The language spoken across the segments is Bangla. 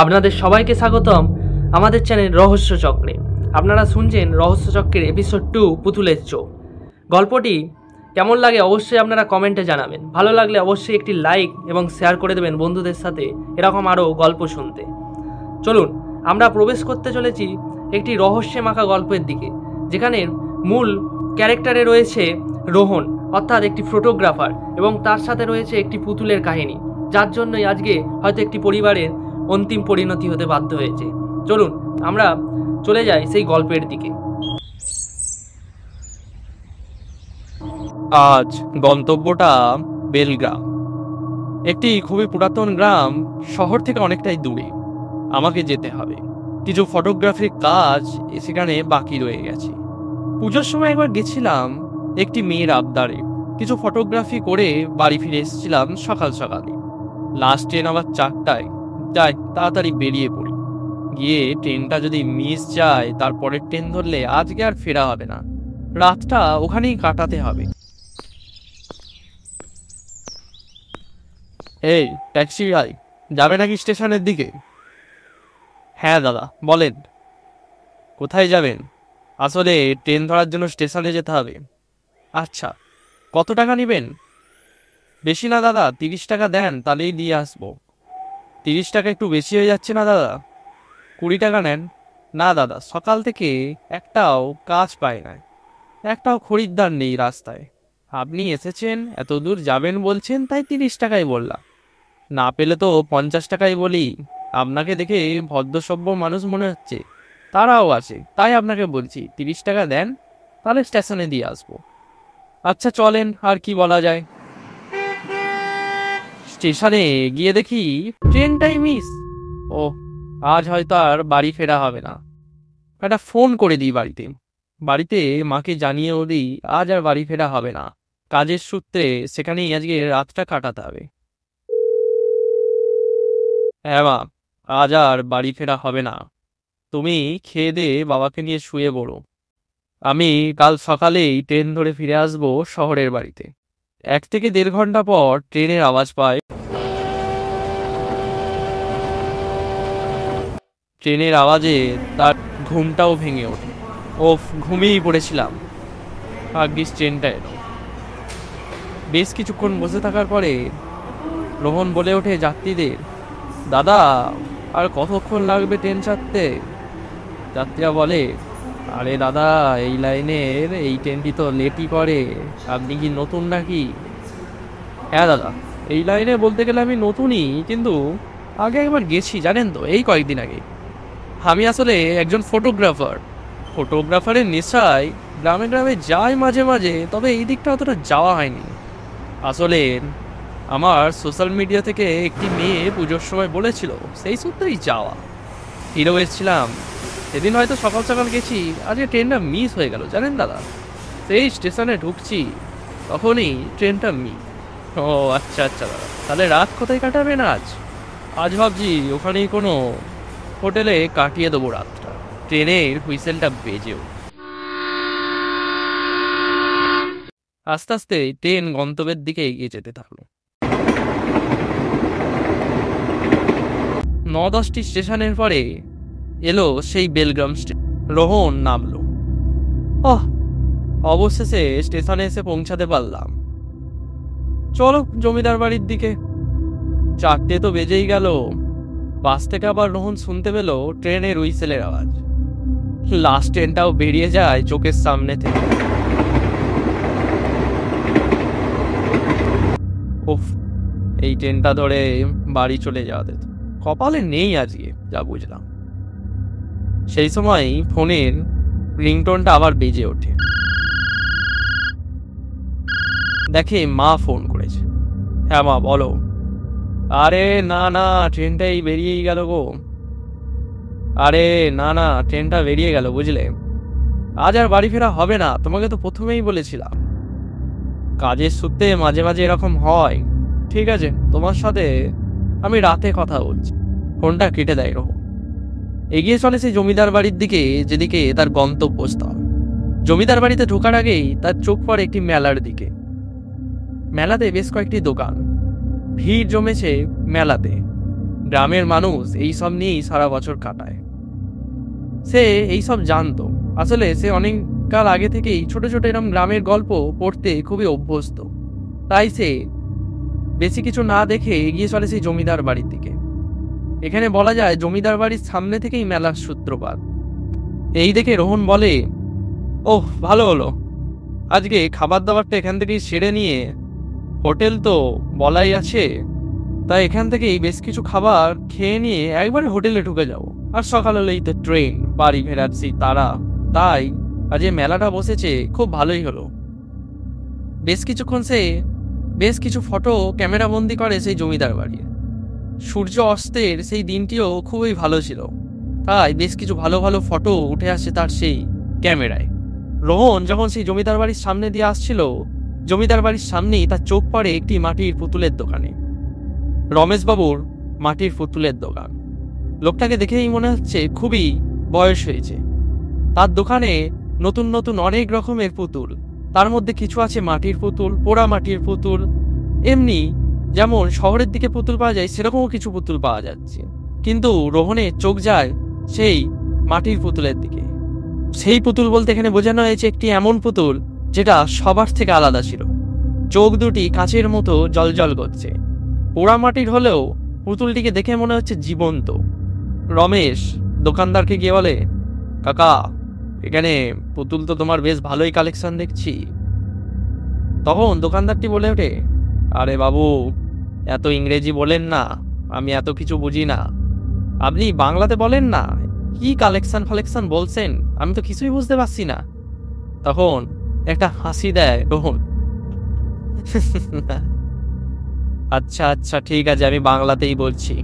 আপনাদের সবাইকে স্বাগতম আমাদের চ্যানেল রহস্য চক্রে। আপনারা শুনছেন রহস্য চক্রের এপিসোড 2 পুতুলের চোখ। গল্পটি কেমন লাগে অবশ্যই আপনারা কমেন্টে জানাবেন। ভালো লাগলে অবশ্যই একটি লাইক এবং শেয়ার করে দেবেন বন্ধুদের সাথে এরকম আরও গল্প শুনতে। চলুন আমরা প্রবেশ করতে চলেছি একটি রহস্যে মাখা গল্পের দিকে, যেখানে মূল ক্যারেক্টারে রয়েছে রোহন, অর্থাৎ একটি ফটোগ্রাফার, এবং তার সাথে রয়েছে একটি পুতুলের কাহিনী, যার জন্যই আজকে হয়তো একটি পরিবারের অন্তিম পরিণতি হতে বাধ্য হয়েছে। চলুন আমরা চলে যাই সেই গল্পের দিকে। আজ গন্তব্যটা বেলগ্রাম, একটি খুবই পুরাতন গ্রাম, শহর থেকে অনেকটাই দূরে। আমাকে যেতে হবে, কিছু ফটোগ্রাফির কাজ সেখানে বাকি রয়ে গেছে। পুজোর সময় একবার গেছিলাম একটি মেয়ের আবদারে, কিছু ফটোগ্রাফি করে বাড়ি ফিরে এসেছিলাম সকাল সকালে। লাস্ট ট্রেন আবার 4টায়, যাই তাড়াতাড়ি বেরিয়ে পড়ি। গিয়ে ট্রেনটা যদি মিস যায়, তারপরের ট্রেন ধরলে আজকে আর ফেরা হবে না, রাতটা ওখানেই কাটাতে হবে। এই ট্যাক্সি ভাই, যাবে নাকি স্টেশনের দিকে? হ্যাঁ দাদা বলেন, কোথায় যাবেন? আসলে ট্রেন ধরার জন্য স্টেশনে যেতে হবে। আচ্ছা, কত টাকা নেবেন? বেশি না দাদা, 30 টাকা দেন, তাহলেই দিয়ে আসবো। 30 টাকা একটু বেশি হয়ে যাচ্ছে না দাদা? 20 টাকা নেন। না দাদা, সকাল থেকে একটাও কাজ পাই না, একটাও খরিদ্দার নেই রাস্তায়। আপনি এসেছেন, এত দূর যাবেন বলছেন, তাই 30 টাকাই বললাম। না পেলে তো 50 টাকাই বলি। আপনাকে দেখে ভদ্রসভ্য মানুষ মনে হচ্ছে, তারাও আছে, তাই আপনাকে বলছি 30 টাকা দেন, তাহলে স্টেশনে দিয়ে আসবো। আচ্ছা চলেন, আর কি বলা যায়। স্টেশনে গিয়ে দেখি ট্রেনটাই মিস। ও, আজ হয়তো আর বাড়ি ফেরা হবে না। একটা ফোন করে দিই বাড়িতে, বাড়িতে মাকে জানিয়েও দিই আজ আর বাড়ি ফেরা হবে না, কাজের সূত্রে সেখানেই আজকে রাতটা কাটাতে হবে। হ্যাঁ মা, আজ আর বাড়ি ফেরা হবে না, তুমি খেয়ে দিয়ে বাবাকে নিয়ে শুয়ে পড়ো। আমি কাল সকালেই ট্রেন ধরে ফিরে আসবো শহরের বাড়িতে। 1 থেকে 1.5 ঘন্টা পর ট্রেনের আওয়াজ পাই। ট্রেনের আওয়াজে তার ঘুমটাও ভেঙে ওঠে। ওফ, ঘুমিয়েই পড়েছিলাম, ভাগ্যিস ট্রেনটা এলো। বেশ কিছুক্ষণ বসে থাকার পরে রোহন বলে ওঠে যাত্রীদের, দাদা আর কতক্ষণ লাগবে ট্রেন ছাড়তে? যাত্রীরা বলে, আরে দাদা, এই লাইনের এই ট্রেনটি তো লেটই করে, আপনি কি নতুন নাকি? হ্যাঁ দাদা, এই লাইনে বলতে গেলে আমি নতুনই, কিন্তু আগে একবার গেছি জানেন তো, এই কয়েকদিন আগে। আমি আসলে একজন ফটোগ্রাফার, ফটোগ্রাফারের নেশায় গ্রামে গ্রামে যাই মাঝে মাঝে, তবে এই দিকটা অতটা যাওয়া হয়নি। আসলে আমার সোশ্যাল মিডিয়া থেকে একটি মেয়ে পুজোর সময় বলেছিল, সেই সূত্রেই যাওয়া। ফিরেও এসেছিলাম, সেদিন হয়তো সকাল সকাল গেছি, আজকে ট্রেনটা মিস হয়ে গেল জানেন দাদা। সেই স্টেশনে ঢুকছি, তখনই ট্রেনটা মিস। ও আচ্ছা আচ্ছা দাদা, তাহলে রাত কোথায় কাটাবেন আজ? আজ ভাবছি ওখানেই কোনো হোটেলে কাটিয়ে দেবো রাতটা। ট্রেনের হুইসেলটা বেজেও আস্তে আস্তে ট্রেন গন্তব্যের দিকে এগিয়ে যেতে থাকলো। 9-10টি স্টেশনের পরে এলো সেই বেলগ্রাম স্টেশন। রোহন নামলো। অবশেষে স্টেশনে এসে পৌঁছাতে পারলাম। চলো জমিদার বাড়ির দিকে। 4টে তো বেজেই গেল। বাস থেকে আবার রোহন শুনতে পেল ট্রেনের হুইসেলের আওয়াজ। লাস্ট ট্রেনটাও বেরিয়ে যায় চোখের সামনে থেকে। উফ, এই ট্রেনটা ধরে বাড়ি চলে যাওয়া যেত, কপালে নেই আজকে, যা বুঝলাম। সেই সময় ফোনের রিংটোনটা আবার বেজে ওঠে। দেখে মা ফোন করেছে। হ্যাঁ মা বলো। আরে না না, ট্রেনটাই বেরিয়েই গেল গো। আরে না না, ট্রেনটা বেরিয়ে গেল বুঝলে, আজ আর বাড়ি ফেরা হবে না, তোমাকে তো প্রথমেই বলেছিলাম। কাজের সূত্রে মাঝে মাঝে এরকম হয়। ঠিক আছে, তোমার সাথে আমি রাতে কথা বলছি। ফোনটা কেটে দেয় রোহন। এগিয়ে চলে সেই জমিদার বাড়ির দিকে, যেদিকে তার গন্তব্যস্থল। জমিদার বাড়িতে ঢোকার আগেই তার চোখ পড়ে একটি মেলার দিকে। মেলাতে বেশ কয়েকটি দোকান, ভিড় জমেছে মেলাতে। গ্রামের মানুষ এইসব নিয়েই সারা বছর কাটায়। সে এইসব জানতো। আসলে সে অনেক কাল আগে থেকেই ছোট ছোট এরকম গ্রামের গল্প পড়তে খুবই অভ্যস্ত। তাই সে বেশি কিছু না দেখে এগিয়ে চলে সেই জমিদার বাড়ির দিকে। এখানে বলা যায় জমিদার বাড়ির সামনে থেকেই মেলার সূত্রপাত। এই দেখে রোহন বলে, ওহ ভালো হলো, আজকে খাবার দাবারটা এখান থেকেই সেরে নিয়ে, হোটেল তো বলাই আছে, তাই এখান থেকেই বেশ কিছু খাবার খেয়ে নিয়ে একবারে হোটেলে ঢুকে যাবো। আর সকাল হলেই তো ট্রেন, বাড়ি ফেরাচ্ছি তারা। তাই আজ এই মেলাটা বসেছে, খুব ভালোই হলো। বেশ কিছুক্ষণ সে বেশ কিছু ফটো ক্যামেরা বন্দি করে সেই জমিদার বাড়ির। সূর্য অস্তের সেই দিনটিও খুবই ভালো ছিল, তাই বেশ কিছু ভালো ভালো ফটো উঠে আসে তার সেই ক্যামেরায়। রোহন যখন সেই জমিদার বাড়ির সামনে দিয়ে আসছিল, জমিদার বাড়ির সামনেই তার চোখ পড়ে একটি মাটির পুতুলের দোকানে। রমেশবাবুর মাটির পুতুলের দোকান। লোকটাকে দেখেই মনে হচ্ছে খুবই বয়স হয়েছে। তার দোকানে নতুন নতুন অনেক রকমের পুতুল, তার মধ্যে কিছু আছে মাটির পুতুল, পোড়া মাটির পুতুল, এমনি যেমন শহরের দিকে পুতুল পাওয়া যায় সেরকমও কিছু পুতুল পাওয়া যাচ্ছে। কিন্তু রোহনের চোখ যায় সেই মাটির পুতুলের দিকে। সেই পুতুল বলতে এখানে বোঝানো হয়েছে একটি এমন পুতুল যেটা সবার থেকে আলাদা ছিল। চোখ দুটি কাচের মতো জলজল করছে। পোড়া মাটির হলেও পুতুলটিকে দেখে মনে হচ্ছে জীবন্ত। রমেশ দোকানদারকে গিয়ে বলে, কাকা এখানে পুতুল তো তোমার বেশ ভালোই কালেকশন দেখছি। তখন দোকানদারটি বলে ওঠে, আরে বাবু এত ইংরেজি বলেন না, আমি এত কিছু বুঝি না। আপনি বাংলাতে বলেন না, কি কালেকশন ফালেকশন বলছেন, আমি তো কিছুই বুঝতে পারছি না। তখন একটা হাসি দেয় রোহন। আচ্ছা আচ্ছা ঠিক আছে, আমি বাংলাতেই বলছি।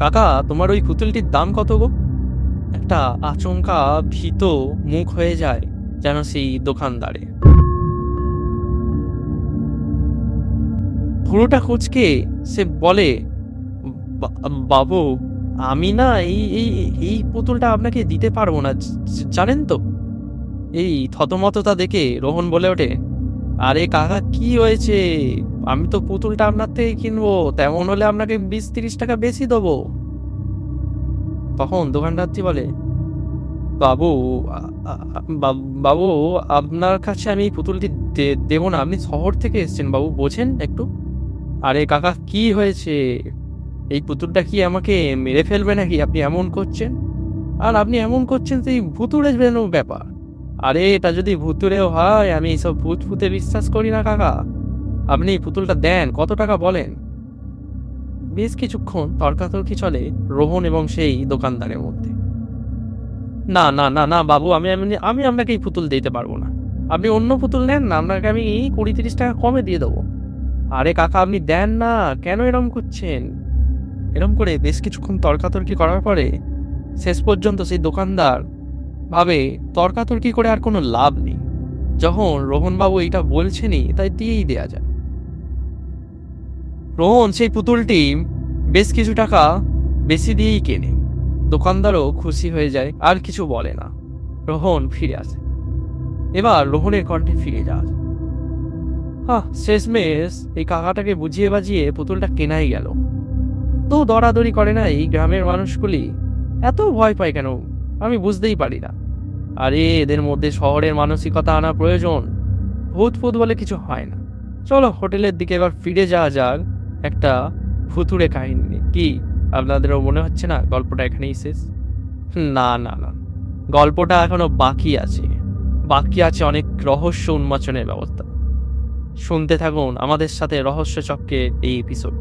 কাকা তোমার ওই পুতুলটির দাম কত গো? একটা আচমকা ভীত মুখ হয়ে যায় যেন সেই দোকানদারে। পুরোটা কুঁচকে সে বলে, বাবু আমি না এই এই এই পুতুলটা আপনাকে দিতে পারবো না, জানেন তো। এই থতমততা দেখে রোহন বলে ওঠে, আরে কাকা কি হয়েছে, আমি তো পুতুলটা আপনার থেকে কিনবো, তেমন হলে আপনাকে 20-30 টাকা বেশি দেবো। তখন দোকানদারটি বলে, বাবু বাবু আপনার কাছে আমি পুতুলটি দেবো না, আপনি শহর থেকে এসেছেন বাবু, বোঝেন একটু। আরে কাকা কি হয়েছে, এই পুতুলটা কি আমাকে মেরে ফেলবে নাকি, আপনি এমন করছেন? আর আপনি এমন করছেন সেই ভুতুড়ে যেন ব্যাপার। আরে এটা যদি ভুতুড়েও হয়, আমি এইসব ভূত ফুতে বিশ্বাস করি না কাকা। আপনি পুতুলটা দেন, কত টাকা বলেন। বেশ কিছুক্ষণ তর্কাতর্কি চলে রোহন এবং সেই দোকানদারের মধ্যে। না না না না বাবু, আমি আপনাকে এই পুতুল দিতে পারবো না, আপনি অন্য পুতুল নেন না, আপনাকে আমি 20-30 টাকা কমে দিয়ে দেবো। আরে কাকা আপনি দেন না, কেন এরম করছেন? এরম করে বেশ কিছুক্ষণ তর্কাতর্কি করার পরে শেষ পর্যন্ত সেই দোকানদার ভাবে তর্কাতর্কি করে আর কোনো লাভ নেই, যখন রোহনবাবু এটা বলছেনই তাই দিয়েই দেয়া যায়। রোহন সেই পুতুলটি বেশ কিছু টাকা বেশি দিয়েই কেনে। দোকানদারও খুশি হয়ে যায়, আর কিছু বলে না। রোহন ফিরে আসে। এবার রোহনের কণ্ঠে ফিরে যাওয়া যায়। শেষমেশ এই কাকাটাকে বুঝিয়ে বাজিয়ে পুতুলটা কেনাই গেল। তো দরাদরি করে না এই গ্রামের মানুষগুলি, এত ভয় পায় কেন আমি বুঝতেই পারি না। আরে এদের মধ্যে শহরের মানসিকতা আনা প্রয়োজন, ভূত ফুত বলে কিছু হয় না। চলো হোটেলের দিকে এবার ফিরে যাওয়া যাক একটা ভুতুড়ে কাহিনী। কি আপনাদেরও মনে হচ্ছে না গল্পটা এখানেই শেষ? না না না, গল্পটা এখনো বাকি আছে অনেক রহস্য উন্মোচনের ব্যবস্থা। শুনতে থাকুন আমাদের সাথে রহস্য চক্রের এই এপিসোড।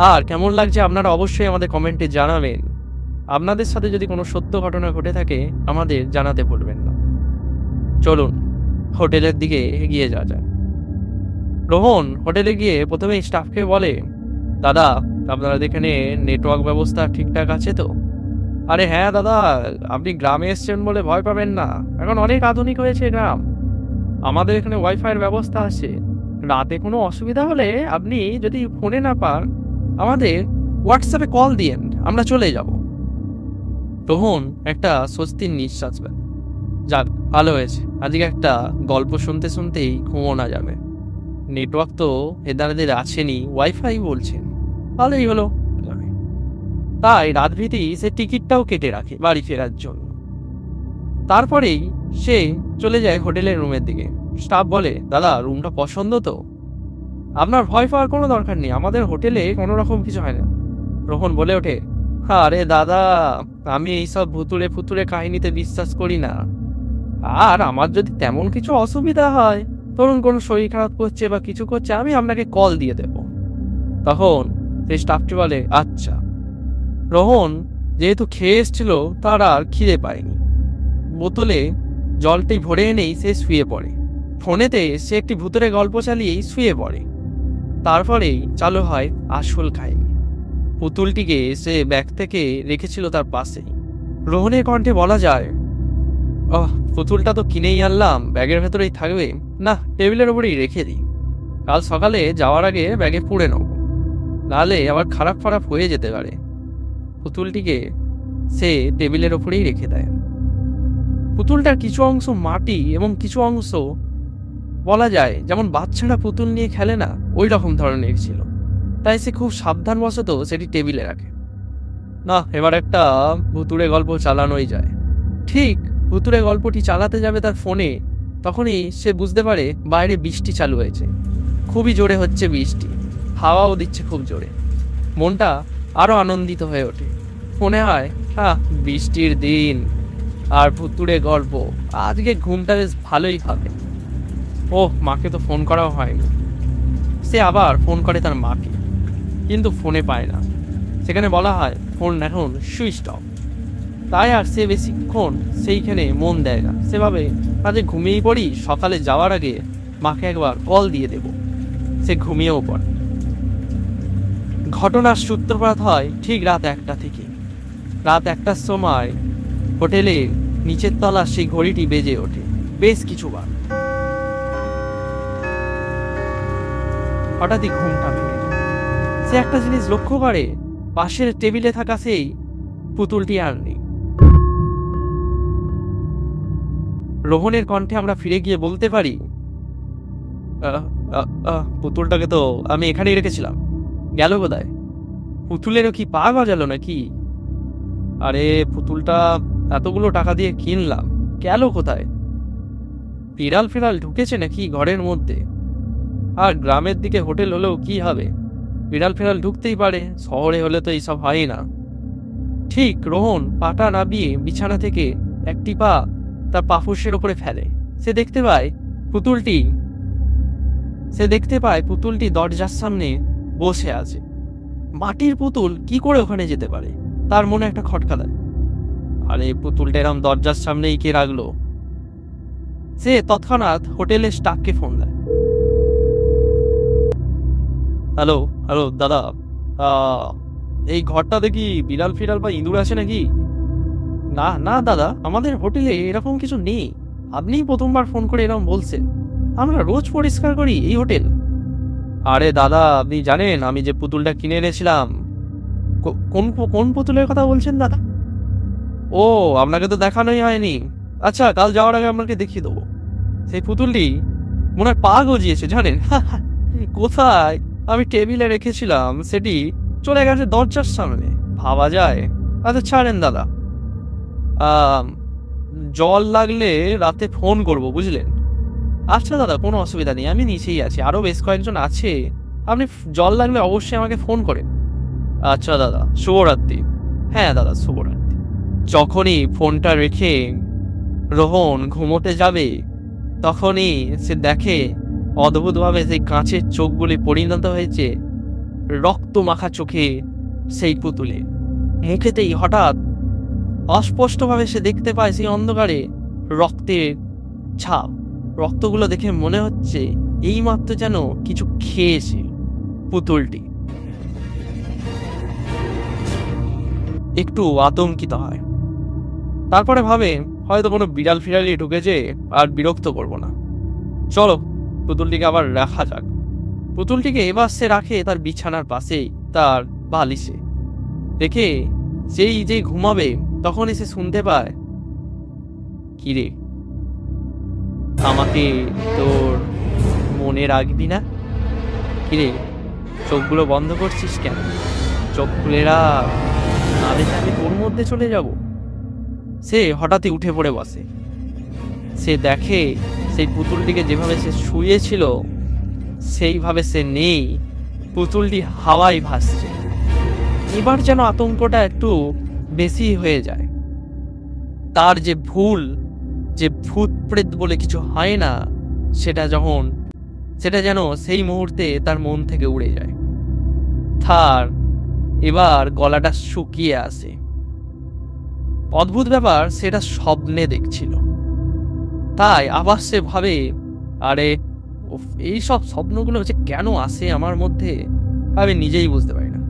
আর কেমন লাগছে আপনারা অবশ্যই আমাদের কমেন্টে জানাবেন। আপনাদের সাথে যদি কোনো সত্য ঘটনা ঘটে থাকে আমাদের জানাতে ভুলবেন না। চলুন হোটেলের দিকে এগিয়ে যাওয়া যায়। রোহন হোটেলে গিয়ে প্রথমে স্টাফকে বলে, দাদা আপনাদের এখানে নেটওয়ার্ক ব্যবস্থা ঠিকঠাক আছে তো? আরে হ্যাঁ দাদা, আপনি গ্রামে এসছেন বলে ভয় পাবেন না, এখন অনেক আধুনিক হয়েছে গ্রাম, আমাদের এখানে ওয়াইফাইয়ের ব্যবস্থা আছে। রাতে কোনো অসুবিধা হলে আপনি যদি ফোনে না পান আমাদের হোয়াটসঅ্যাপে কল দিয়েন, আমরা চলে যাব। রোহন একটা স্বস্তির নিঃশ্বাস পেল। যাক ভালো হয়েছে, আজকে একটা গল্প শুনতে শুনতেই ঘুমোনো যাবে। নেটওয়ার্ক তো এদের আসেনি, ওয়াইফাই বলছেন, ভালোই হলো। তাই রাতভীতি সে টিকিটটাও কেটে রাখে বাড়ি ফেরার জন্য। তারপরেই সে চলে যায় হোটেলের রুমের দিকে। স্টাফ বলে, দাদা রুমটা পছন্দ তো? আপনার ভয় পাওয়ার কোনো দরকার নেই, আমাদের হোটেলে কোনো রকম কিছু হয় না। রোহন বলে ওঠে, আরে দাদা, আমি এইসব ভুতুড়ে ফুতুড়ে কাহিনীতে বিশ্বাস করি না। আর আমার যদি তেমন কিছু অসুবিধা হয়, ধরুন কোনো শরীর খারাপ করছে বা কিছু করছে, আমি আপনাকে কল দিয়ে দেব। তখন সেই স্টাফটি বলে, আচ্ছা। রোহন যেহেতু খেয়ে এসছিল, তার আর খিদে পায়নি। বোতলে জলটি ভরে এনেই সে শুয়ে পড়ে। ফোনেতে সে একটি ভূতের গল্প চালিয়েই শুয়ে পড়ে। তারপরেই চালু হয় আসল কাহিনী। পুতুলটিকে সে ব্যাগ থেকে রেখেছিল তার পাশেই। রোহনের কণ্ঠে বলা যায়, পুতুলটা তো কিনেই আনলাম, ব্যাগের ভেতরেই থাকবে, না টেবিলের ওপরেই রেখে দিই, কাল সকালে যাওয়ার আগে ব্যাগে পুড়ে নেব, নাহলে আবার খারাপ খারাপ হয়ে যেতে পারে। পুতুলটিকে সে টেবিলের ওপরেই রেখে দেয়। পুতুলটার কিছু অংশ মাটি এবং কিছু অংশ বলা যায় যেমন বাচ্চারা পুতুল নিয়ে খেলে না, ওই রকম ধরনের ছিল। তাই সে খুব সাবধানবশত সেটি টেবিলে রাখে। না, এবার একটা ভুতুড়ে গল্প চালানোই যায়। ঠিক ভুতুড়ে গল্পটি চালাতে যাবে তার ফোনে, তখনই সে বুঝতে পারে বাইরে বৃষ্টি চালু হয়েছে। খুবই জোরে হচ্ছে বৃষ্টি, হাওয়াও দিচ্ছে খুব জোরে। মনটা আরো আনন্দিত হয়ে ওঠে। মনে হয়, বৃষ্টির দিন আর ভুতুড়ে গল্প, আজকে ঘুমটা বেশ ভালোই হবে। মাকে তো ফোন করাও হয়নি। সে আবার ফোন করে তার মাকে, কিন্তু ফোনে পায় না। সেখানে বলা হয় ফোন এখন সুইচ অফ। তাই আর সে বেশিক্ষণ সেইখানে মন দেয় না। সে ভাবে কাজে ঘুমিয়েই পড়ি, সকালে যাওয়ার আগে মাকে একবার কল দিয়ে দেব। সে ঘুমিয়েও পড়ে। ঘটনার সূত্রপাত হয় ঠিক রাত 1টা থেকে। রাত 1টার সময় হোটেলে নিচের তলা সেই ঘড়িটি বেজে ওঠে বেশ কিছুবার। হঠাৎই ঘুমটা ভেঙে যায়। সে একটা জিনিস লক্ষ্য করে, পাশের টেবিলে থাকা সেই পুতুলটি আর নেই। রোহনের কণ্ঠে আমরা ফিরে গিয়ে বলতে পারি, পুতুলটাকে তো আমি এখানেই রেখেছিলাম, গেল কোথায়? পুতুলেরও কি পা গজালো নাকি? আরে পুতুলটা এতগুলো টাকা দিয়ে কিনলাম, গেল কোথায়? বিড়াল ফিড়াল ঢুকেছে নাকি ঘরের মধ্যে? আর গ্রামের দিকে হোটেল হলেও কি হবে, বিড়াল ফিড়াল ঢুকতেই পারে, শহরে হলে তো এইসব হয় না। ঠিক রোহন পাটা নাবিয়ে বিছানা থেকে একটি পা তার পাফুসের উপরে ফেলে। সে দেখতে পায় পুতুলটি দরজার সামনে বসে আছে। মাটির পুতুল কি করে ওখানে যেতে পারে? তার মনে একটা খটকা দেয়, আরে পুতুলটা এরম দরজার সামনেই কে রাখলো? সে তৎক্ষণাৎ হোটেলের স্টাফকে ফোন দেয়। হ্যালো হ্যালো দাদা, এই ঘরটাতে কি বিড়াল ফিড়াল বা ইঁদুর আছে নাকি? না না দাদা, আমাদের হোটেলে এরকম কিছু নেই। আপনিই প্রথমবার ফোন করে এরকম বলছেন, আমরা রোজ পরিষ্কার করি এই হোটেল। আরে দাদা, আপনি জানেন আমি যে পুতুলটা কিনে এনেছিলাম? কোন পুতুলের কথা বলছেন দাদা? আপনাকে তো দেখানোই হয়নি। আচ্ছা, কাল যাওয়ার আগে আপনাকে দেখিয়ে দেবো। সেই পুতুলটি মনে হয় পা গজিয়েছে জানেন। কোথায়? আমি টেবিলে রেখেছিলাম, সেটি চলে গেছে দরজার সামনে। ভাবা যায়। আচ্ছা ছাড়েন দাদা, জল লাগলে রাতে ফোন করব, বুঝলেন? আচ্ছা দাদা, কোনো অসুবিধা নেই, আমি নিচেই আছি, আরো বেশ কয়েকজন আছে, আপনি জল লাগলে অবশ্যই আমাকে ফোন করেন। আচ্ছা দাদা, শুভরাত্রি। হ্যাঁ দাদা, শুভরাত্রি। যখনই ফোনটা রেখে রোহন ঘুমোতে যাবে, তখনই সে দেখে অদ্ভুতভাবে সেই কাঁচের চোখগুলি পরিণত হয়েছে রক্ত মাখা চোখে সেই পুতুলে। মুখেতেই হঠাৎ অস্পষ্টভাবে সে দেখতে পায় সেই অন্ধকারে রক্তের ছাপ। রক্তগুলো দেখে মনে হচ্ছে এইমাত্র যেন কিছু খেয়েছে পুতুলটি। একটু আতঙ্কিত হয়, তারপরে ভাবে হয়তো কোনো বিড়াল ফিড়ালি ঢুকেছে, আর বিরক্ত করব না, চলো পুতুলটিকে আবার রাখা যাক। পুতুলটিকে এবার সে রাখে তার বিছানার পাশেই, তার বালিশে দেখে। যেই ঘুমাবে তখনই সে শুনতে পায়, কিরে, আমাকে তোর মনে রাখবি না? কিরে, চোখগুলো বন্ধ করছিস কেন? চোখ খুলে রাখ, নাহলে আমি তোর মধ্যে চলে যাব। সে হঠাৎই উঠে পড়ে বসে। সে দেখে সেই পুতুলটিকে যেভাবে সে শুয়েছিল সেইভাবে সে নেই, পুতুলটি হাওয়ায় ভাসছে। এবার যেন আতঙ্কটা একটু বেশি হয়ে যায়। তার যে ভুল, যে ভূত প্রেত বলে কিছু হয় না, সেটা যেন সেই মুহূর্তে তার মন থেকে উড়ে যায়। তার এবার গলাটা শুকিয়ে আসে। অদ্ভুত ব্যাপার, সেটা স্বপ্নে দেখছিল। তাই আবার সে ভাবে, আরে এইসব স্বপ্নগুলো হচ্ছে কেন আসে আমার মধ্যে, আমি নিজেই বুঝতে পারি না।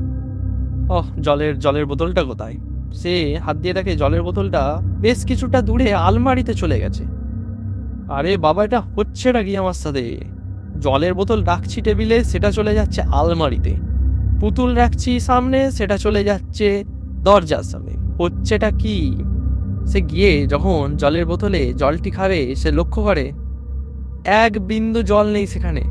জলের বোতলটা কোথায়? সে হাত দিয়ে দেখে জলের বোতলটা বেশ কিছুটা দূরে আলমারিতে চলে গেছে। আরে বাবা, এটা হচ্ছে নাকি আমার সাথে? জলের বোতল রাখছি টেবিলে, সেটা চলে যাচ্ছে আলমারিতে। পুতুল রাখছি সামনে, সেটা চলে যাচ্ছে দরজার সামনে। হচ্ছেটা কি? সে গিয়ে যখন জলের বোতলে জলটি খাবে, সে লক্ষ্য করে এক বিন্দু জল নেই সেখানে।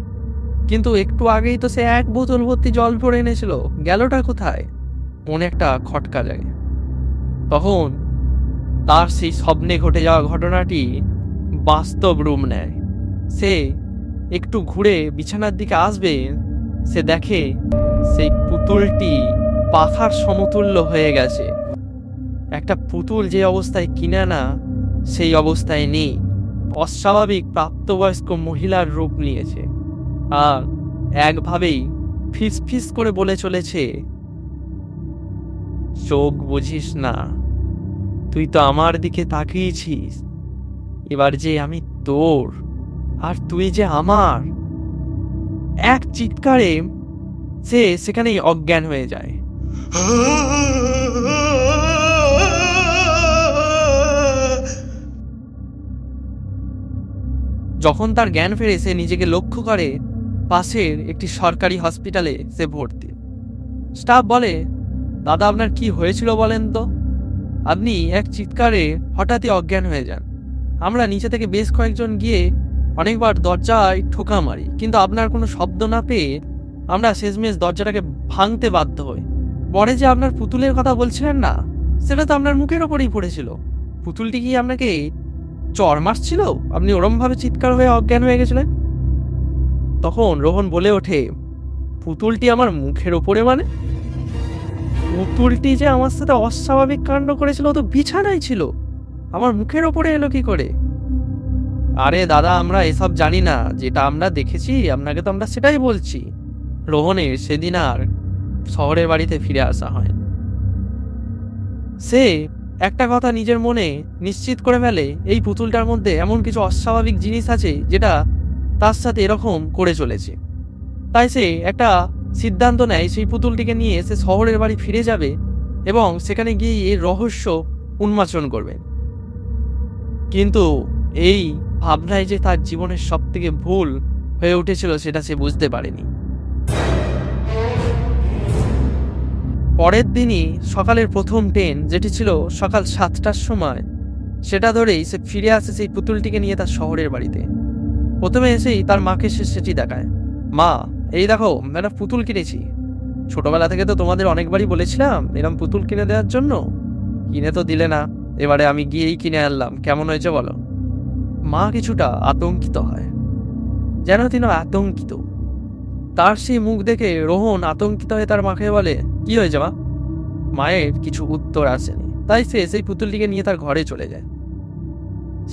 কিন্তু একটু আগেই তো সে এক বোতল ভর্তি জল ভরে এনেছিল, গেলটা কোথায়? মনে একটা খটকা যায়। তখন তার সেই স্বপ্নে ঘটে যাওয়া ঘটনাটি বাস্তব রূপ নেয়। সে একটু ঘুরে বিছানার দিকে আসবে, সে দেখে সেই পুতুলটি পাখার সমতুল্য হয়ে গেছে। একটা পুতুল যে অবস্থায় কিনে না, সেই অবস্থায় নেই। অস্বাভাবিক প্রাপ্তবয়স্ক মহিলার রূপ নিয়েছে, আর একভাবেই ফিস ফিস করে বলে চলেছে, চোখ বুঝিস না, তুই তো আমার দিকে তাকিয়েছিস, এবার যে আমি তোর আর তুই যে আমার। এক চিৎকারে সে সেখানেই অজ্ঞান হয়ে যায়। যখন তার জ্ঞান ফেরে, সে নিজেকে লক্ষ্য করে পাশের একটি সরকারি হসপিটালে সে ভর্তি। স্টাফ বলে, দাদা আপনার কি হয়েছিল বলেন তো? আপনি এক চিৎকারে হঠাৎই অজ্ঞান হয়ে যান। আমরা নিচে থেকে বেশ কয়েকজন গিয়ে অনেকবার দরজায় ঠোকা মারি, কিন্তু আপনার কোনো শব্দ না পেয়ে আমরা শেষমেশ দরজাটাকে ভাঙতে বাধ্য হই। পরে যে আপনার পুতুলের কথা বলছিলেন না, সেটা তো আপনার মুখের ওপরেই পড়েছিল। পুতুলটি কি আপনাকে চড় মারছিল? আপনি ওরম ভাবে চিৎকার হয়ে অজ্ঞান হয়ে গেছিলেন। তখন রোহন বলে ওঠে, পুতুলটি আমার মুখের ওপরে মানে? পুতুলটি যে আমার সাথে অস্বাভাবিক কাণ্ড করেছিল, ও তো বিছানায় ছিল, আমার মুখের ওপরে এলো কি করে? আরে দাদা, আমরা এসব জানি না, যেটা আমরা দেখেছি আপনাকে তো আমরা সেটাই বলছি। রোহনের সেদিন আর শহরের বাড়িতে ফিরে আসা হয়। সে একটা কথা নিজের মনে নিশ্চিত করে ফেলে, এই পুতুলটার মধ্যে এমন কিছু অস্বাভাবিক জিনিস আছে যেটা তার সাথে এরকম করে চলেছে। তাই সে একটা সিদ্ধান্ত নেয়, সেই পুতুলটিকে নিয়ে সে শহরের বাড়ি ফিরে যাবে এবং সেখানে গিয়ে এই রহস্য উন্মোচন করবে। কিন্তু এই ভাবনায় যে তার জীবনের সব থেকে ভুল হয়ে উঠেছিল, সেটা সে বুঝতে পারেনি। পরের দিনই সকালের প্রথম ট্রেন, যেটি ছিল সকাল 7টার সময়, সেটা ধরেই সে ফিরে আসে সেই পুতুলটিকে নিয়ে তার শহরের বাড়িতে। প্রথমে এসেই তার মাকে সে সেটি দেখায়। মা, এই দেখো, একটা পুতুল কিনেছি। ছোটবেলা থেকে তো তোমাদের অনেকবারই বলেছিলাম এরকম পুতুল কিনে দেওয়ার জন্য, কিনে তো দিলে না, এবারে আমি গিয়েই কিনে আনলাম, কেমন হয়েছে বলো? মা কিছুটা আতঙ্কিত হয়, যেন তিনি আতঙ্কিত। তার সেই মুখ দেখে রোহন আতঙ্কিত হয়ে তার মাকে বলে, কি হয়েছে মা? মায়ের কিছু উত্তর আসেনি, তাই সে সেই পুতুলটিকে নিয়ে তার ঘরে চলে যায়।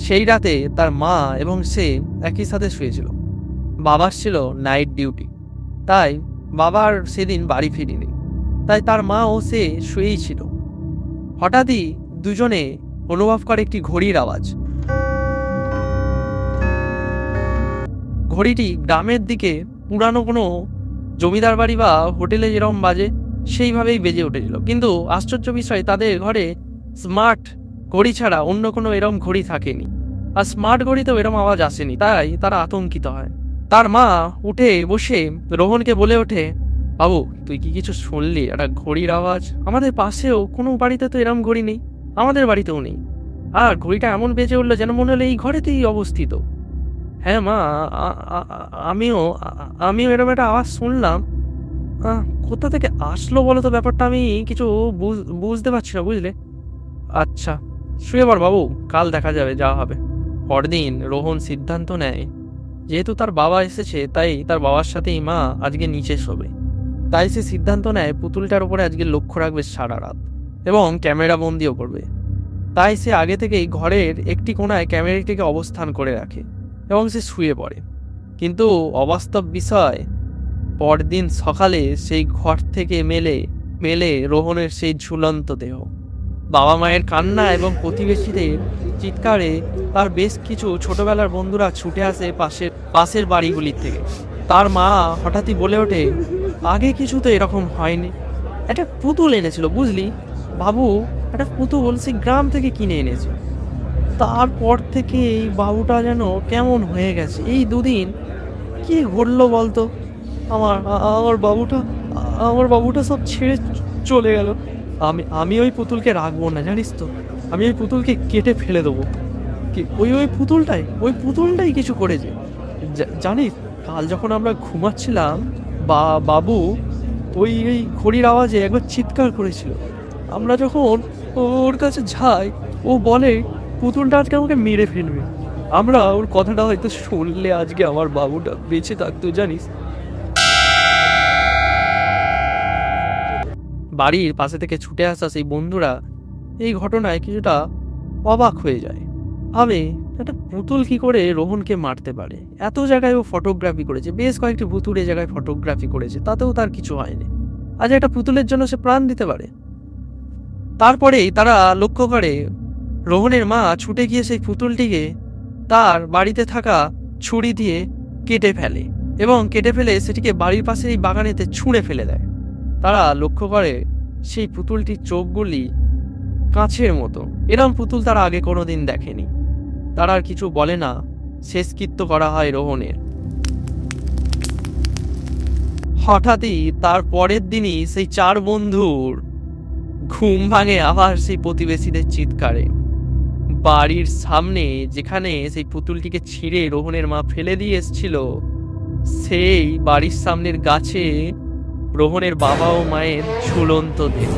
সেই রাতে তার মা এবং সে একই সাথে শুয়েছিল। বাবার ছিল নাইট ডিউটি, তাই বাবার সেদিন বাড়ি ফিরিনি, তাই তার মা ও সে শুয়েই ছিল। হঠাৎই দুজনে অনুভব করে একটি ঘড়ির আওয়াজ। ঘড়িটি গ্রামের দিকে পুরানো কোনো জমিদার বাড়ি বা হোটেলে যেরকম বাজে সেইভাবেই বেজে উঠেছিল। কিন্তু আশ্চর্য বিষয়, তাদের ঘরে স্মার্ট ঘড়ি ছাড়া অন্য কোনো এরম ঘড়ি থাকেনি, আর স্মার্ট ঘড়িতেও এরম আওয়াজ আসেনি। তাই তারা আতঙ্কিত হয়। তার মা উঠে বসে রোহনকে বলে ওঠে, বাবু তুই কি কিছু শুনলি? একটা ঘড়ির আওয়াজ, আমাদের পাশেও কোনো বাড়িতে তো এরম ঘড়ি নেই, আমাদের বাড়িতেও নেই, আর ঘড়িটা এমন বেজে উঠলো যেন মনে হলো এই ঘরেতেই অবস্থিত। হ্যাঁ মা, আমিও এরকম একটা আওয়াজ শুনলাম, কোথা থেকে আসলো বলো তো, ব্যাপারটা আমি কিছু বুঝতে পারছি না, বুঝলে? আচ্ছা, শুয়ে পড় বাবু, কাল দেখা যাবে, যা হবে। পরদিন রোহন সিদ্ধান্ত নেয়, যেহেতু তার বাবা এসেছে তাই তার বাবার সাথেই মা আজকে নিচে শোবে। তাই সে সিদ্ধান্ত নেয় পুতুলটার উপরে আজকে লক্ষ্য রাখবে সারা রাত এবং ক্যামেরা বন্দিও করবে। তাই সে আগে থেকেই ঘরের একটি কোণায় ক্যামেরাটিকে অবস্থান করে রাখে এবং সে শুয়ে পড়ে। কিন্তু অবাস্তব বিষয়, পরদিন সকালে সেই ঘর থেকে মেলে রোহনের সেই ঝুলন্ত দেহ। বাবা মায়ের কান্না এবং প্রতিবেশীদের চিৎকারে তার বেশ কিছু ছোটবেলার বন্ধুরা ছুটে আসে পাশের বাড়িগুলির থেকে। তার মা হঠাৎই বলে ওঠে, আগে কিছু তো এরকম হয়নি। একটা পুতুল এনেছিল, বুঝলি বাবু, একটা পুতুল সে গ্রাম থেকে কিনে এনেছে। তারপর থেকে এই বাবুটা যেন কেমন হয়ে গেছে। এই দুদিন কি ঘটলো বলতো? আমার বাবুটা সব ছেড়ে চলে গেল। আমি ওই পুতুলকে রাখবো না, জানিস তো, আমি ওই পুতুলকে কেটে ফেলে দেবো। ওই পুতুলটাই কিছু করেছে। জানিস, কাল যখন আমরা ঘুমাচ্ছিলাম, বাবু ওই ঘড়ির আওয়াজে একবার চিৎকার করেছিল। আমরা যখন ওর কাছে যাই, ও বলে পুতুলটা আজকে আমাকে মেরে ফেলবে। আমরা ওর কথাটা হয়তো শুনলে আজকে আমার বাবুটা বেঁচে থাকতো, জানিস। বাড়ির পাশে থেকে ছুটে আসা সেই বন্ধুরা এই ঘটনায় কিছুটা অবাক হয়ে যায়। একটা পুতুল কি করে রোহনকে মারতে পারে? এত জায়গায় ও ফটোগ্রাফি করেছে, বেশ কয়েকটি পুতুল এই জায়গায় ফটোগ্রাফি করেছে, তাতেও তার কিছু হয়নি। আজ একটা পুতুলের জন্য সে প্রাণ দিতে পারে? তারপরেই তারা লক্ষ্য করে রোহনের মা ছুটে গিয়ে সেই পুতুলটিকে তার বাড়িতে থাকা ছুরি দিয়ে কেটে ফেলে এবং কেটে ফেলে সেটিকে বাড়ির পাশে এই বাগানেতে ছুঁড়ে ফেলে দেয়। তারা লক্ষ্য করে সেই পুতুলটির চোখগুলি কাঁচের মতো। এরম পুতুল তারা আগে কোনোদিন দেখেনি। তারা আর কিছু বলে না। শেষকৃত্য করা হয় রোহনের। হঠাৎই তার পরের দিনই সেই 4 বন্ধুর ঘুম ভাঙে আবার সেই প্রতিবেশীদের চিৎকারে। বাড়ির সামনে যেখানে সেই পুতুলটিকে ছিঁড়ে রোহনের মা ফেলে দিয়ে এসেছিল, সেই বাড়ির সামনের গাছে রোহনের বাবা ও মায়ের ঝুলন্ত দেহ।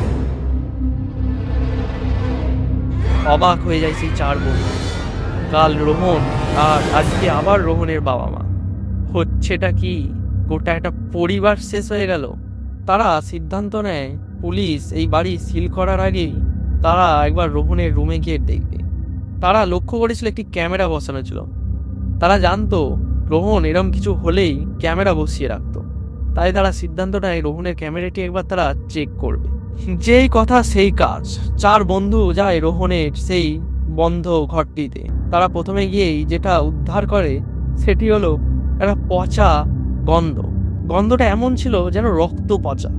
অবাক হয়ে যায় সেই 4 বন্ধু। কাল রোহন আর আজকে আবার রোহনের বাবা মা। হচ্ছেটা কি? গোটা একটা পরিবার শেষ হয়ে গেল। তারা সিদ্ধান্ত নেয় পুলিশ এই বাড়ি সিল করার আগেই তারা একবার রোহনের রুমে গিয়ে দেখবে। তারা লক্ষ্য করেছিল একটি ক্যামেরা বসানো ছিল। তারা জানতো রোহন এরম কিছু হলেই ক্যামেরা বসিয়ে রাখতো। তাই তারা সিদ্ধান্ত নেয় রোহনের ক্যামেরাটি একবার তারা চেক করবে। যেই কথা সেই কাজ। 4 বন্ধু যায় রোহনের সেই বন্ধ ঘরটিতে। তারা প্রথমে গিয়েই যেটা উদ্ধার করে সেটি হলো একটা পচা গন্ধ। গন্ধটা এমন ছিল যেন রক্ত পচা।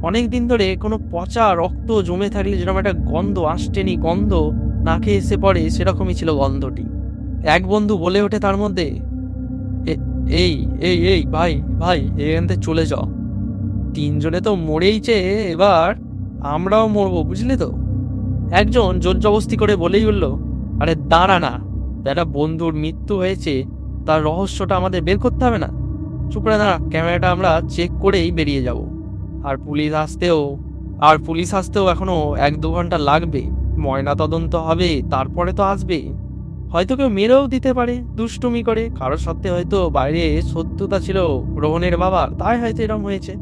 অনেকদিন ধরে কোনো পচা রক্ত জমে থাকলে যেরকম একটা গন্ধ, আঁশটেনি গন্ধ নাকে এসে পড়ে, সেরকমই ছিল গন্ধটি। এক বন্ধু বলে ওঠে তার মধ্যে, এই এই এই ভাই ভাই, এখান থেকে চলে যাও। 3 জনে তো মরেইছে, এবার আমরাও মরবো, বুঝলি তো। একজন জোর জবস্তি করে বলেই উঠল, আরে দাঁড়া না, একটা বন্ধুর মৃত্যু হয়েছে, তার রহস্যটা আমাদের বের করতে হবে না? চুপ করে দাঁড়া, ক্যামেরাটা আমরা চেক করেই বেরিয়ে যাব। আর পুলিশ আসতেও এখনো 1-2 ঘন্টা লাগবে। ময়না তদন্ত হবে, তারপরে তো আসবে। হয়তো কেউ মেরেও দিতে পারে দুষ্টুমি করে, কারোর সাথে হয়তো বাইরে শত্রুতা ছিল রোহনের বাবার, তাই হয়তো এরকম হয়েছে।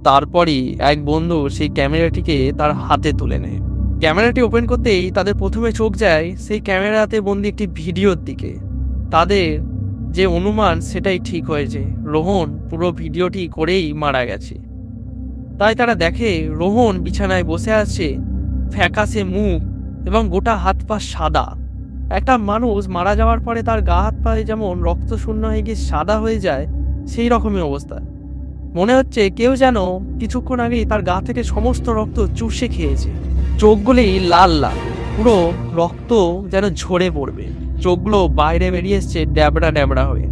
তারপরই এক বন্ধু সেই ক্যামেরাটিকে তার হাতে তুলে নেয়। ক্যামেরাটি ওপেন করতেই তাদের প্রথমে চোখ যায় সেই ক্যামেরাতে বন্দি একটি ভিডিওর দিকে। তাদের যে অনুমান সেটাই ঠিক হয়েছে, রোহন পুরো ভিডিওটি করেই মারা গেছে। তাই তারা দেখে রোহন বিছানায় বসে আছে, ফ্যাকাশে মুখ এবং গোটা হাত পা সাদা। একটা মানুষ মারা যাওয়ার পরে তার গা হাত পায়ে যেমন রক্ত শূন্য হয়ে গিয়ে সাদা হয়ে যায়, সেই রকমই অবস্থা। মনে হচ্ছে কেউ যেন কিছুক্ষণ আগেই তার গা থেকে সমস্ত রক্ত চুষে খেয়েছে। চোখগুলি লাল লাল, পুরো রক্ত যেন ঝরে পড়বে। চোখগুলো বাইরে বেরিয়ে এসছে ড্যাবড়া ড্যাবড়া হয়ে,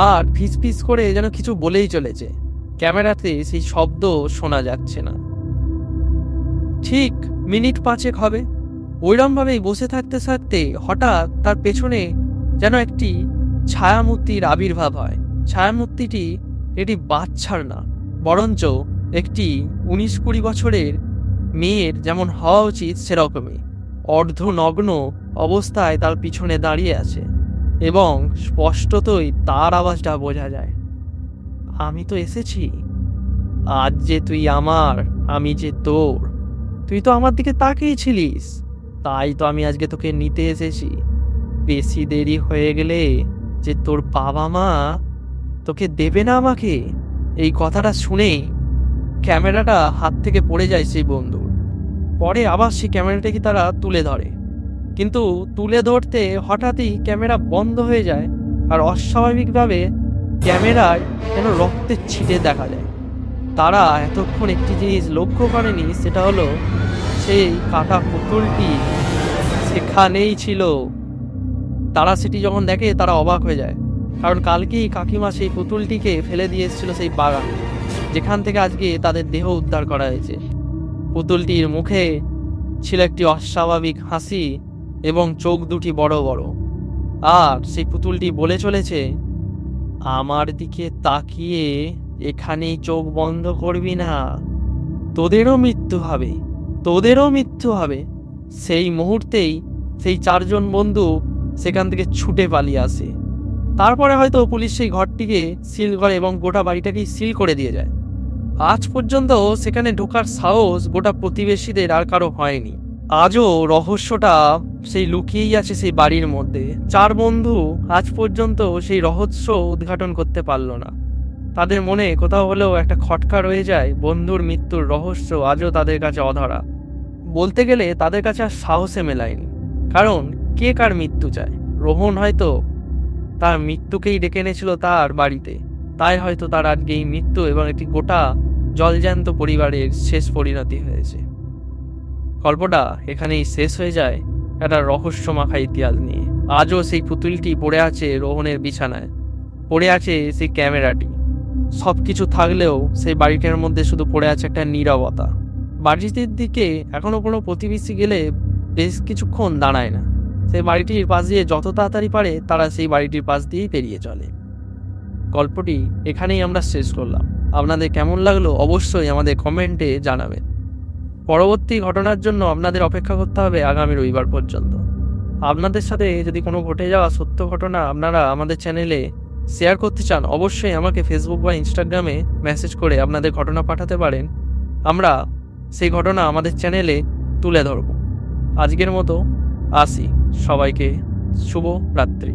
আর ফিস ফিস করে যেন কিছু বলেই চলেছে। ক্যামেরাতে সেই শব্দ শোনা যাচ্ছে না। ঠিক মিনিট 5 হবে। ওইরম ভাবেই বসে থাকতে থাকতে হঠাৎ তার পেছনে যেন একটি ছায়ামূর্তির আবির্ভাব হয়। ছায়ামূর্তিটি এটি বাচ্চার না, বরঞ্চ একটি 19-20 বছরের মেয়ের যেমন হওয়া উচিত সেরকমই অর্ধনগ্ন অবস্থায় তার পিছনে দাঁড়িয়ে আছে এবং স্পষ্টতই তার আওয়াজটা বোঝা যায়। আমি তো এসেছি, আজ যে তুই আমার, আমি যে তোর। তুই তো আমার দিকে তাকিয়েছিলিস, তাই তো আমি আজকে তোকে নিতে এসেছি। বেশি দেরি হয়ে গেলে যে তোর বাবা মা তোকে দেবে না আমাকে। এই কথাটা শুনেই ক্যামেরাটা হাত থেকে পড়ে যায় সেই বন্ধুর। পরে আবার সেই ক্যামেরাটাকে তারা তুলে ধরে, কিন্তু তুলে ধরতে হঠাৎই ক্যামেরা বন্ধ হয়ে যায় আর অস্বাভাবিকভাবে ক্যামেরায় যেন রক্তের ছিটে দেখা যায়। তারা এতক্ষণ একটি জিনিস লক্ষ্য করেনি, সেটা হলো সেই কাটা পুতুলটি সেখানেই ছিল। তারা সেটি যখন দেখে তারা অবাক হয়ে যায়, কারণ কালকেই কাকিমা সেই পুতুলটিকে ফেলে দিয়ে এসেছিল সেই বাগানে, যেখান থেকে আজকে তাদের দেহ উদ্ধার করা হয়েছে। পুতুলটির মুখে ছিল একটি অস্বাভাবিক হাসি এবং চোখ দুটি বড় বড়, আর সেই পুতুলটি বলে চলেছে, আমার দিকে তাকিয়ে এখানেই চোখ বন্ধ করবি না, তোদেরও মৃত্যু হবে, তোদেরও মৃত্যু হবে। সেই মুহূর্তেই সেই 4 জন বন্ধু সেখান থেকে ছুটে পালিয়ে আসে। তারপরে হয়তো পুলিশ সেই ঘরটিকে সিল করে এবং গোটা বাড়িটাকেই সিল করে দিয়ে যায়। আজ পর্যন্ত সেখানে ঢোকার সাহস গোটা প্রতিবেশীদের আর কারো হয়নি। আজও রহস্যটা সেই লুকিয়েই আছে সেই বাড়ির মধ্যে। 4 বন্ধু আজ পর্যন্ত সেই রহস্য উদ্ঘাটন করতে পারল না। তাদের মনে কোথাও হলেও একটা খটকা রয়ে যায়, বন্ধুর মৃত্যুর রহস্য আজও তাদের কাছে অধরা। বলতে গেলে তাদের কাছে আর সাহসে মেলায়নি, কারণ কে কার মৃত্যু চায়? রোহন হয়তো তার মৃত্যুকেই ডেকে এনেছিল তার বাড়িতে, তাই হয়তো তার আজকে এই মৃত্যু এবং একটি গোটা জলজ্যান্ত পরিবারের শেষ পরিণতি হয়েছে। গল্পটা এখানেই শেষ হয়ে যায় একটা রহস্যমাখা ইতিহাস নিয়ে। আজও সেই পুতুলটি পড়ে আছে রোহনের বিছানায়, পড়ে আছে সেই ক্যামেরাটি। সবকিছু থাকলেও সেই বাড়িটার মধ্যে শুধু পড়ে আছে একটা নীরবতা। বাড়িটির দিকে এখনো কোনো প্রতিবেশী গেলে বেশ কিছুক্ষণ দাঁড়ায় না। সেই বাড়িটির পাশ দিয়ে যত তাড়াতাড়ি পারে তারা সেই বাড়িটির পাশ দিয়েই পেরিয়ে চলে। গল্পটি এখানেই আমরা শেষ করলাম। আপনাদের কেমন লাগলো অবশ্যই আমাদের কমেন্টে জানাবেন। পরবর্তী ঘটনার জন্য আপনাদের অপেক্ষা করতে হবে আগামী রবিবার পর্যন্ত। আপনাদের সাথে যদি কোনো ঘটে যাওয়া সত্য ঘটনা আপনারা আমাদের চ্যানেলে শেয়ার করতে চান, অবশ্যই আমাকে ফেসবুক বা ইনস্টাগ্রামে মেসেজ করে আপনাদের ঘটনা পাঠাতে পারেন। আমরা সেই ঘটনা আমাদের চ্যানেলে তুলে ধরব। আজকের মতো আসি, সবাইকে শুভ রাত্রি।